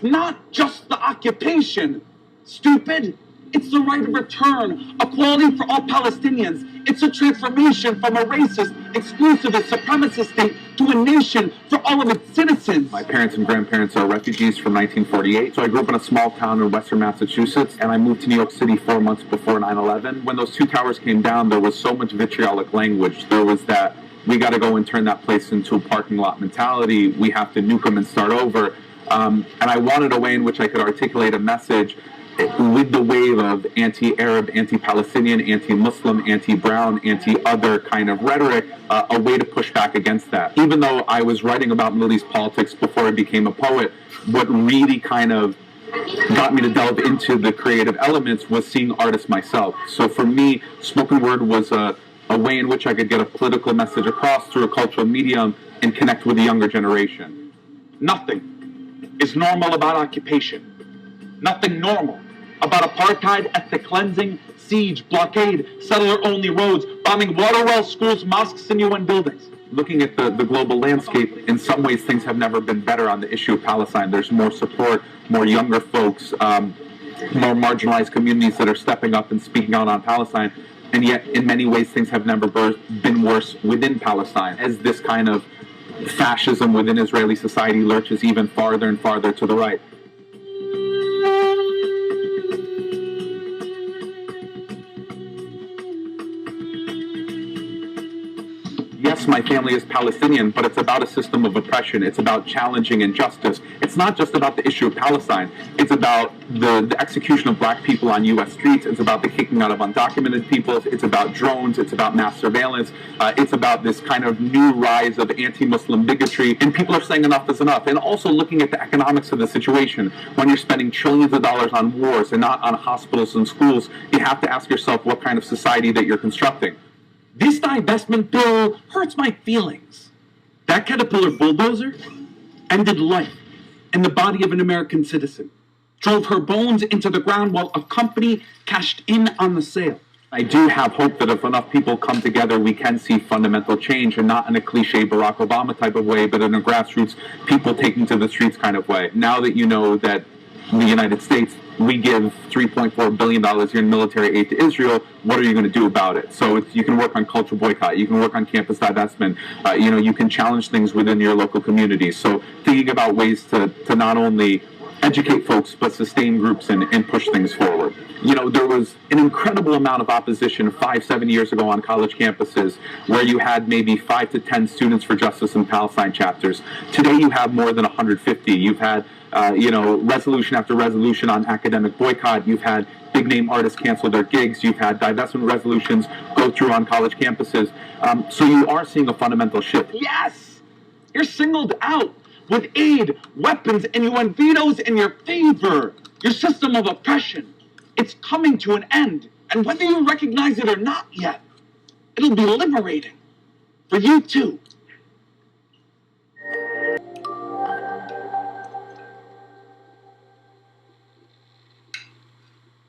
It's not just the occupation, stupid. It's the right of return, equality for all Palestinians. It's a transformation from a racist, exclusivist, supremacist state to a nation for all of its citizens. My parents and grandparents are refugees from 1948, so I grew up in a small town in western Massachusetts, and I moved to New York City 4 months before 9/11. When those two towers came down, there was so much vitriolic language. There was that, we got to go and turn that place into a parking lot mentality. We have to nuke them and start over. And I wanted a way in which I could articulate a message with the wave of anti-Arab, anti-Palestinian, anti-Muslim, anti-Brown, anti-other kind of rhetoric, a way to push back against that. Even though I was writing about Middle East politics before I became a poet, what really kind of got me to delve into the creative elements was seeing artists myself. So for me, spoken word was a way in which I could get a political message across through a cultural medium and connect with the younger generation. Nothing is normal about occupation. Nothing normal about apartheid, ethnic cleansing, siege, blockade, settler-only roads, bombing water wells, schools, mosques, and UN buildings. Looking at the global landscape, in some ways things have never been better on the issue of Palestine. There's more support, more younger folks, more marginalized communities that are stepping up and speaking out on Palestine. And yet, in many ways, things have never been worse within Palestine, as this kind of fascism within Israeli society lurches even farther and farther to the right. Yes, my family is Palestinian, but it's about a system of oppression. It's about challenging injustice. It's not just about the issue of Palestine. It's about the execution of black people on U.S. streets. It's about the kicking out of undocumented people. It's about drones. It's about mass surveillance. It's about this kind of new rise of anti-Muslim bigotry. And people are saying enough is enough. And also looking at the economics of the situation. When you're spending trillions of dollars on wars and not on hospitals and schools, you have to ask yourself what kind of society that you're constructing. This divestment bill hurts my feelings. That Caterpillar bulldozer ended life in the body of an American citizen, drove her bones into the ground while a company cashed in on the sale. I do have hope that if enough people come together, we can see fundamental change, and not in a cliche Barack Obama type of way, but in a grassroots, people taking to the streets kind of way. Now that you know that in the United States, we give $3.4 billion here in military aid to Israel, what are you going to do about it? So you can work on cultural boycott, you can work on campus divestment, you can challenge things within your local communities. So thinking about ways to not only educate folks, but sustain groups and push things forward. There was an incredible amount of opposition 5-7 years ago on college campuses where you had maybe 5 to 10 Students for Justice in Palestine chapters. Today you have more than 150. You've had resolution after resolution on academic boycott. You've had big name artists cancel their gigs. You've had divestment resolutions go through on college campuses. So you are seeing a fundamental shift. Yes! You're singled out with aid, weapons, and UN vetoes in your favor. Your system of oppression. It's coming to an end. And whether you recognize it or not yet, it'll be liberating. For you too.